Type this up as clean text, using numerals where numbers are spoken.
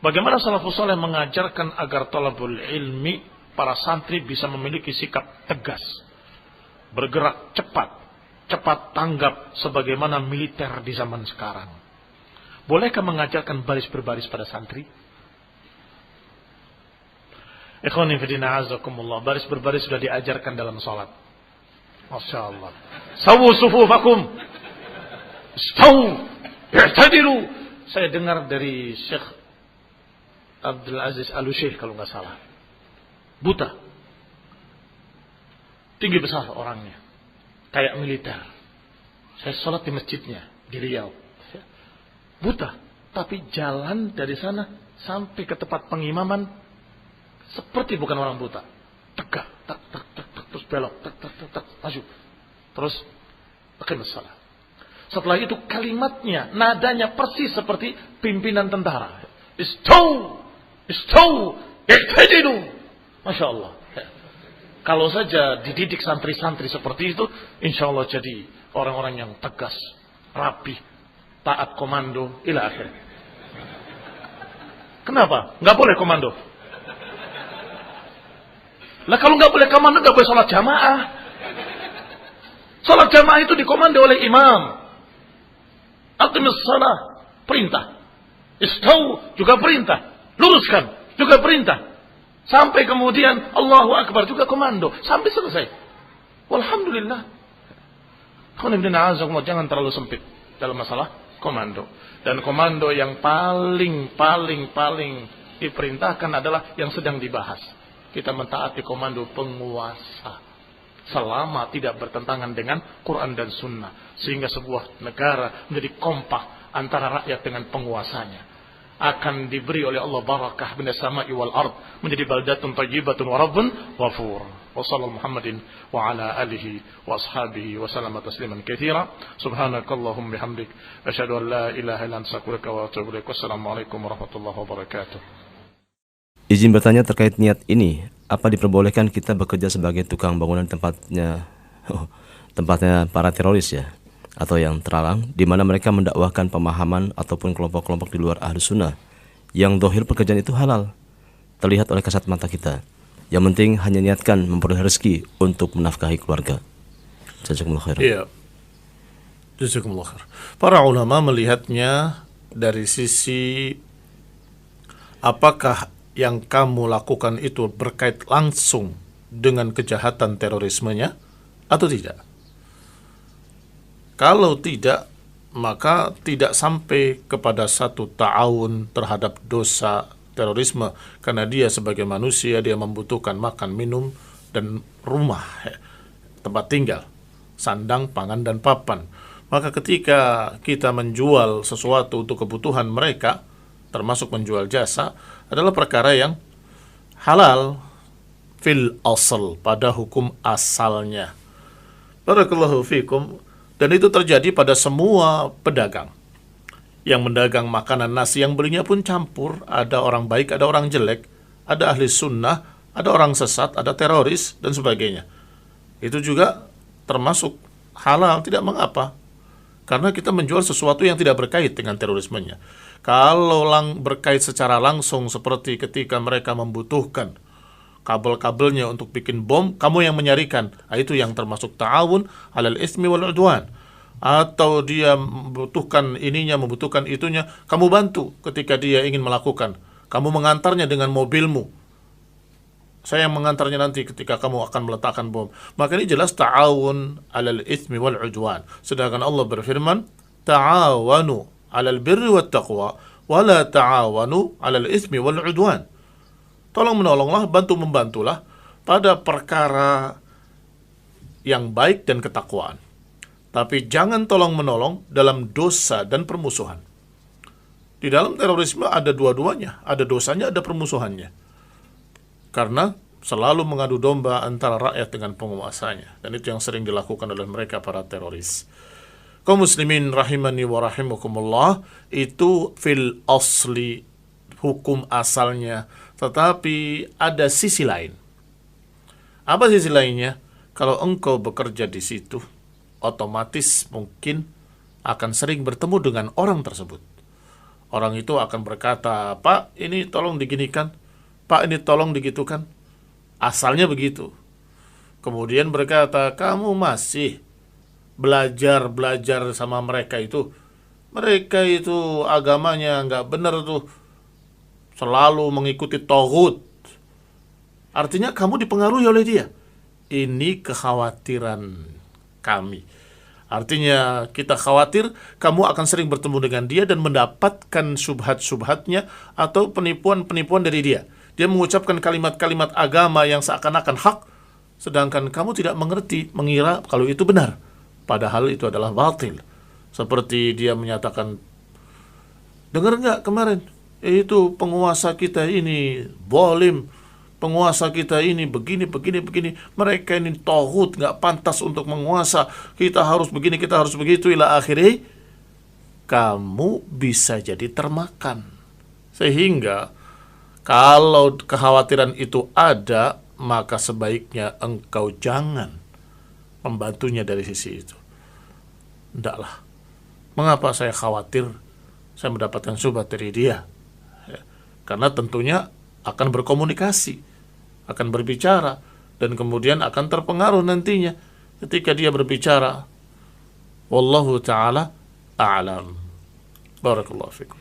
Bagaimana salafus saleh mengajarkan agar talabul ilmi, para santri bisa memiliki sikap tegas, bergerak cepat tanggap sebagaimana militer di zaman sekarang. Bolehkah mengajarkan baris berbaris pada santri? Ikhwani fillah azakumullah, baris berbaris sudah diajarkan dalam salat. Masyaallah. Sawu sufufakum. Istawu. I'tadilu. Saya dengar dari Syekh Abdul Aziz Al-Syekh kalau nggak salah. Buta. Tinggi besar orangnya. Kayak militer. Saya sholat di masjidnya di Riau. Buta. Tapi jalan dari sana sampai ke tempat pengimaman seperti bukan orang buta. Tegak. Tak, terus belok. Tak, maju. Terus pakai masalah. Setelah itu kalimatnya, nadanya persis seperti pimpinan tentara. Istaw, i'tadilu. Masya Allah. Kalau saja dididik santri-santri seperti itu, insya Allah jadi orang-orang yang tegas, rapi, taat komando, ila akhir. Kenapa? Nggak boleh komando. Lah kalau nggak boleh komando, nggak boleh sholat jamaah. Sholat jamaah itu dikomando oleh imam. Aqimus shalah, perintah. Istaw juga perintah. Luruskan juga perintah. Sampai kemudian Allahu Akbar juga komando. Sampai selesai. Walhamdulillah. Jangan terlalu sempit dalam masalah komando. Dan komando yang paling diperintahkan adalah yang sedang dibahas. Kita mentaati komando penguasa. Selama tidak bertentangan dengan Quran dan Sunnah. Sehingga sebuah negara menjadi kompak antara rakyat dengan penguasanya. Akan diberi oleh Allah barakah minas sama'i wal ard, menjadi baldatun thayyibatun wa rabbun ghafur. Wa sallallahu Muhammadin wa ala alihi wa ashabihi wa sallama tasliman katsira. Subhanakallahumma bihamdik asyhadu an la ilaha illa anta astaghfiruka wa atubu ilaik. Wassalamualaikum warahmatullahi wabarakatuh. Izin bertanya terkait niat ini, apa diperbolehkan kita bekerja sebagai tukang bangunan tempatnya para teroris ya? Atau yang terlarang, di mana mereka mendakwahkan pemahaman ataupun kelompok-kelompok di luar Ahlus Sunnah yang zahir pekerjaan itu halal, terlihat oleh kasat mata kita. Yang penting hanya niatkan memperoleh rezeki untuk menafkahi keluarga. Jazakumullah khair. Iya. Jazakumullah khair. Para ulama melihatnya dari sisi apakah yang kamu lakukan itu berkait langsung dengan kejahatan terorismenya atau tidak. Kalau tidak, maka tidak sampai kepada satu ta'awun terhadap dosa terorisme, karena dia sebagai manusia, dia membutuhkan makan, minum, dan rumah, tempat tinggal, sandang, pangan, dan papan. Maka ketika kita menjual sesuatu untuk kebutuhan mereka, termasuk menjual jasa, adalah perkara yang halal fil asal, pada hukum asalnya. Barakallahu fikum. Dan itu terjadi pada semua pedagang yang mendagang makanan nasi, yang belinya pun campur. Ada orang baik, ada orang jelek, ada ahli sunnah, ada orang sesat, ada teroris, dan sebagainya. Itu juga termasuk halal, tidak mengapa. Karena kita menjual sesuatu yang tidak berkait dengan terorismenya. Kalau berkait secara langsung, seperti ketika mereka membutuhkan kabel-kabelnya untuk bikin bom, kamu yang menyarikan, itu yang termasuk ta'awun alal ismi wal udwan. Atau dia membutuhkan ininya, membutuhkan itunya, kamu bantu ketika dia ingin melakukan. Kamu mengantarnya dengan mobilmu, saya yang mengantarnya nanti ketika kamu akan meletakkan bom. Maka ini jelas ta'awun alal ismi wal udwan. Sedangkan Allah berfirman, ta'awanu alal birri wat taqwa wa la ta'awanu alal ismi wal udwan. Tolong menolonglah, bantu-membantulah pada perkara yang baik dan ketakwaan. Tapi jangan tolong-menolong dalam dosa dan permusuhan. Di dalam terorisme ada dua-duanya, ada dosanya, ada permusuhannya. Karena selalu mengadu domba antara rakyat dengan penguasanya. Dan itu yang sering dilakukan oleh mereka, para teroris. Kaum muslimin rahimani wa rahimakumullah, itu fil asli, hukum asalnya. Tetapi ada sisi lain. Apa sisi lainnya? Kalau engkau bekerja di situ, otomatis mungkin akan sering bertemu dengan orang tersebut. orang itu akan berkata, Pak ini tolong diginikan, Pak ini tolong digitukan. Asalnya begitu. Kemudian berkata, kamu masih belajar sama mereka itu. Mereka itu agamanya nggak benar tuh, selalu mengikuti taghut. Artinya kamu dipengaruhi oleh dia. Ini kekhawatiran kami. Artinya kita khawatir kamu akan sering bertemu dengan dia dan mendapatkan subhat-subhatnya atau penipuan-penipuan dari dia. Dia mengucapkan kalimat-kalimat agama yang seakan-akan hak, sedangkan kamu tidak mengerti, mengira kalau itu benar, padahal itu adalah batil. Seperti dia menyatakan, dengar nggak kemarin, itu penguasa kita ini zalim, penguasa kita ini begini, mereka ini taghut, nggak pantas untuk menguasa, kita harus begini, kita harus begitu, ila akhirnya kamu bisa jadi termakan. Sehingga kalau kekhawatiran itu ada, maka sebaiknya engkau jangan membantunya dari sisi itu. Ndaklah. Mengapa saya khawatir saya mendapatkan subhat dari dia? Karena tentunya akan berkomunikasi, akan berbicara, dan kemudian akan terpengaruh nantinya ketika dia berbicara. Wallahu ta'ala a'lam. Barakallahu fikum.